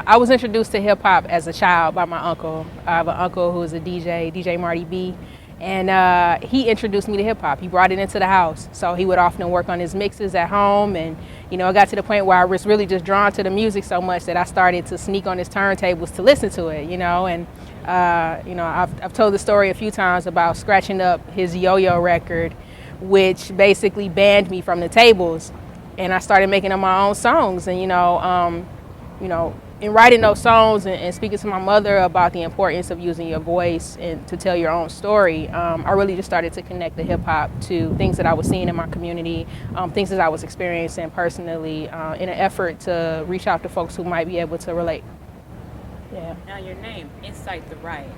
I was introduced to hip hop as a child by my uncle. I have an uncle who is a DJ Marty B, and he introduced me to hip hop. He brought it into the house, so he would often work on his mixes at home, and it got to the point where I was really just drawn to the music so much that I started to sneak on his turntables to listen to it, and I've told the story a few times about scratching up his Yo-Yo record, which basically banned me from the tables, and I started making up my own songs, and in writing those songs and speaking to my mother about the importance of using your voice and to tell your own story, I really just started to connect the hip hop to things that I was seeing in my community, things that I was experiencing personally, in an effort to reach out to folks who might be able to relate. Yeah. Now your name, Insite The Riot.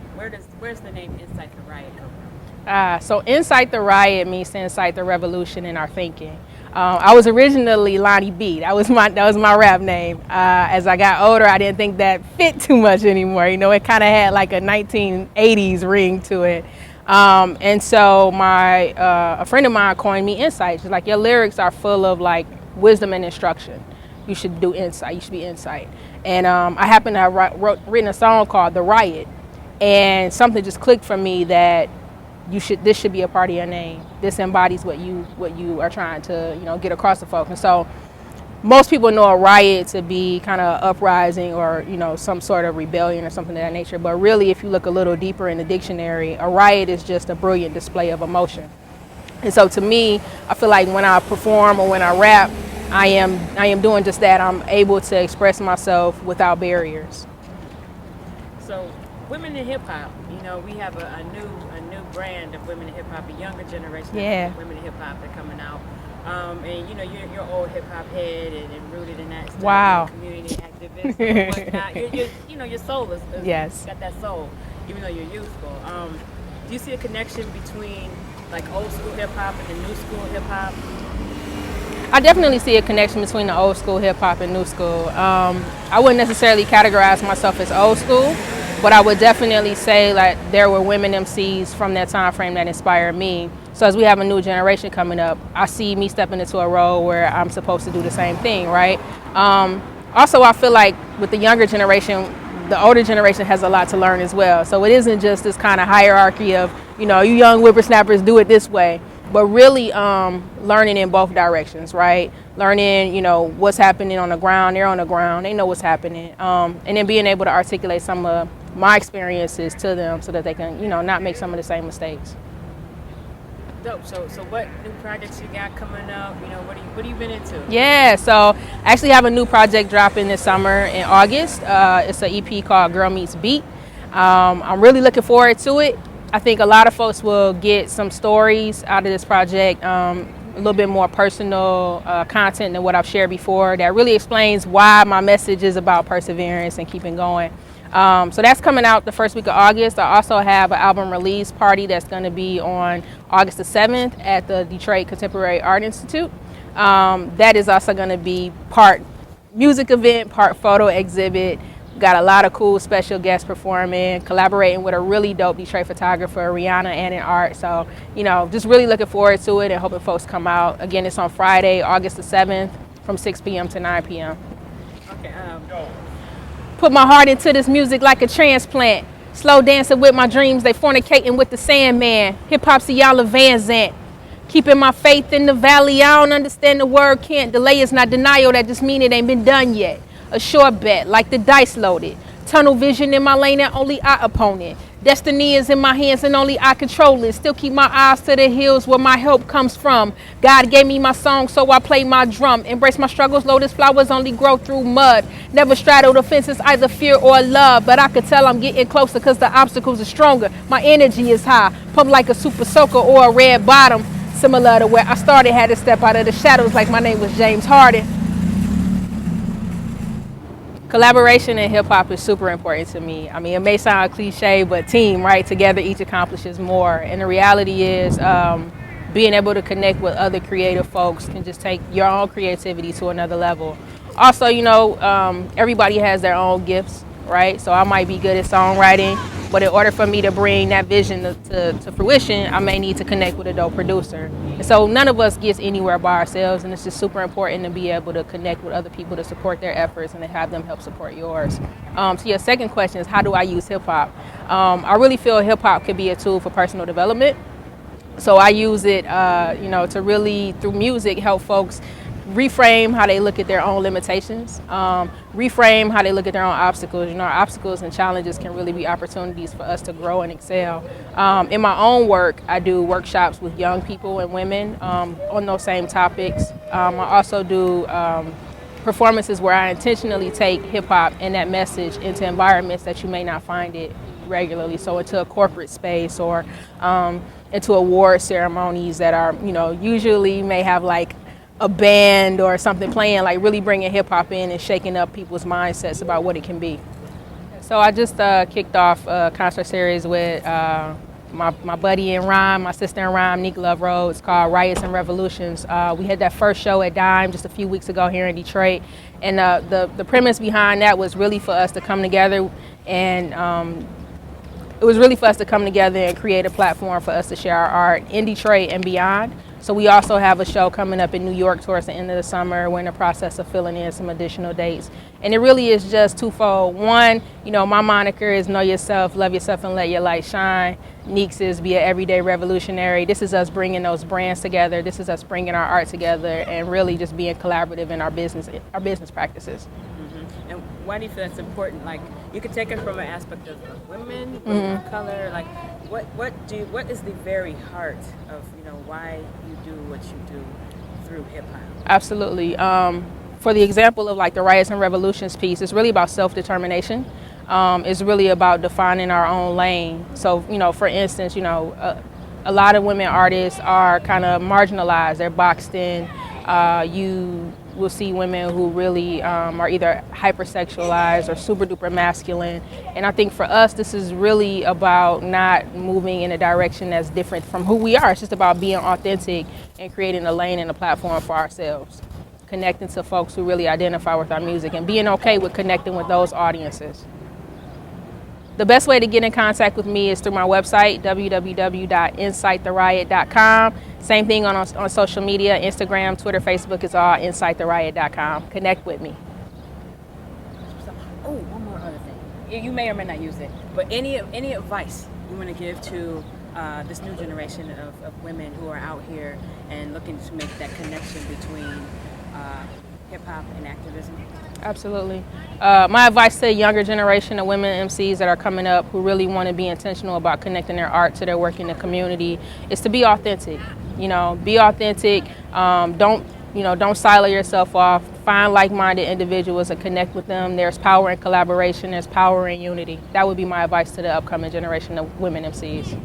Where's the name Insite The Riot come from? So Insite The Riot means to incite the revolution in our thinking. I was originally Lonnie B. That was my rap name. As I got older, I didn't think that fit too much anymore. It kind of had like a 1980s ring to it. And so a friend of mine coined me Insight. She's like, your lyrics are full of like wisdom and instruction. You should do insight. You should be Insight. And I happened to have written a song called The Riot, and something just clicked for me that this should be a part of your name. This embodies what you are trying to get across to folks. And so most people know a riot to be kind of uprising or some sort of rebellion or something of that nature. But really, if you look a little deeper in the dictionary, a riot is just a brilliant display of emotion. And so to me, I feel like when I perform or when I rap, I am doing just that. I'm able to express myself without barriers. So women in hip hop, we have a new brand of women in hip hop, a younger generation of women in hip hop that are coming out. And you're old hip hop head and rooted in that stuff. Wow. Community activist and whatnot. Your soul is yes. got that soul, even though you're youthful. Do you see a connection between like old school hip hop and the new school hip hop? I definitely see a connection between the old school hip hop and new school. I wouldn't necessarily categorize myself as old school, but I would definitely say like there were women MCs from that time frame that inspired me. So as we have a new generation coming up, I see me stepping into a role where I'm supposed to do the same thing, right? Also, I feel like with the younger generation, the older generation has a lot to learn as well. So it isn't just this kind of hierarchy of, you young whippersnappers do it this way, but really learning in both directions, right? Learning, what's happening on the ground. They're on the ground. They know what's happening. And then being able to articulate some of my experiences to them so that they can, not make some of the same mistakes. dope. So what new projects you got coming up? You know, what have you been into? Yeah, so I actually have a new project dropping this summer in August. It's an EP called Girl Meets Beat. I'm really looking forward to it. I think a lot of folks will get some stories out of this project, a little bit more personal content than what I've shared before that really explains why my message is about perseverance and keeping going. So that's coming out the first week of August. I also have an album release party that's going to be on August the 7th at the Detroit Contemporary Art Institute. That is also going to be part music event, part photo exhibit. Got a lot of cool special guests performing, collaborating with a really dope Detroit photographer, Rihanna, and in art. So, just really looking forward to it and hoping folks come out. Again, it's on Friday, August the 7th from 6 p.m. to 9 p.m. Okay. Put my heart into this music like a transplant. Slow dancing with my dreams, they fornicating with the Sandman. Hip-hop Ciala Van Zant. Keeping my faith in the valley, I don't understand the word can't. Delay is not denial, that just mean it ain't been done yet. A short bet, like the dice loaded. Tunnel vision in my lane and only I opponent. Destiny is in my hands and only I control it. Still keep my eyes to the hills where my help comes from. God gave me my song, so I play my drum. Embrace my struggles, lotus flowers only grow through mud. Never straddled the fences, either fear or love. But I could tell I'm getting closer because the obstacles are stronger. My energy is high, pump like a super soaker or a red bottom. Similar to where I started, had to step out of the shadows like my name was James Harden. Collaboration in hip-hop is super important to me. I mean, it may sound cliche, but team, right? Together each accomplishes more. And the reality is being able to connect with other creative folks can just take your own creativity to another level. Also, everybody has their own gifts, right? So I might be good at songwriting, but in order for me to bring that vision to fruition, I may need to connect with a dope producer. And so none of us gets anywhere by ourselves, and it's just super important to be able to connect with other people to support their efforts and to have them help support yours. So your second question is, how do I use hip-hop? I really feel hip-hop could be a tool for personal development. So I use it, to really, through music, help folks reframe how they look at their own limitations, reframe how they look at their own obstacles. Our obstacles and challenges can really be opportunities for us to grow and excel. In my own work, I do workshops with young people and women on those same topics. I also do performances where I intentionally take hip-hop and that message into environments that you may not find it regularly, so into a corporate space or into award ceremonies that are, usually may have like a band or something playing, like really bringing hip hop in and shaking up people's mindsets about what it can be. So I just kicked off a concert series with my buddy in rhyme, my sister in rhyme, Nick Love Rhodes, called Riots and Revolutions. We had that first show at Dime just a few weeks ago here in Detroit. And the premise behind that was really for us to come together and it was really for us to come together and create a platform for us to share our art in Detroit and beyond. So we also have a show coming up in New York towards the end of the summer. We're in the process of filling in some additional dates. And it really is just twofold. One, my moniker is know yourself, love yourself, and let your light shine. Neek's is be an everyday revolutionary. This is us bringing those brands together. This is us bringing our art together and really just being collaborative in our business practices. Mm-hmm. And why do you feel that's important? Like, you could take it from an aspect of women, women of color. Like, what is the very heart of why you do what you do through hip hop? Absolutely. For the example of like the Riots and Revolutions piece, it's really about self-determination. It's really about defining our own lane. So for instance, a lot of women artists are kind of marginalized. They're boxed in. You will see women who really are either hypersexualized or super duper masculine. And I think for us, this is really about not moving in a direction that's different from who we are. It's just about being authentic and creating a lane and a platform for ourselves, connecting to folks who really identify with our music and being okay with connecting with those audiences. The best way to get in contact with me is through my website, www.insitetheriot.com. Same thing on social media, Instagram, Twitter, Facebook, is all insitetheriot.com. Connect with me. Oh, one more other thing. You may or may not use it, but any advice you want to give to this new generation of women who are out here and looking to make that connection between hip hop and activism? Absolutely. My advice to the younger generation of women MCs that are coming up who really want to be intentional about connecting their art to their work in the community is to be authentic. You know, be authentic. Don't silo yourself off. Find like-minded individuals and connect with them. There's power in collaboration. There's power in unity. That would be my advice to the upcoming generation of women MCs.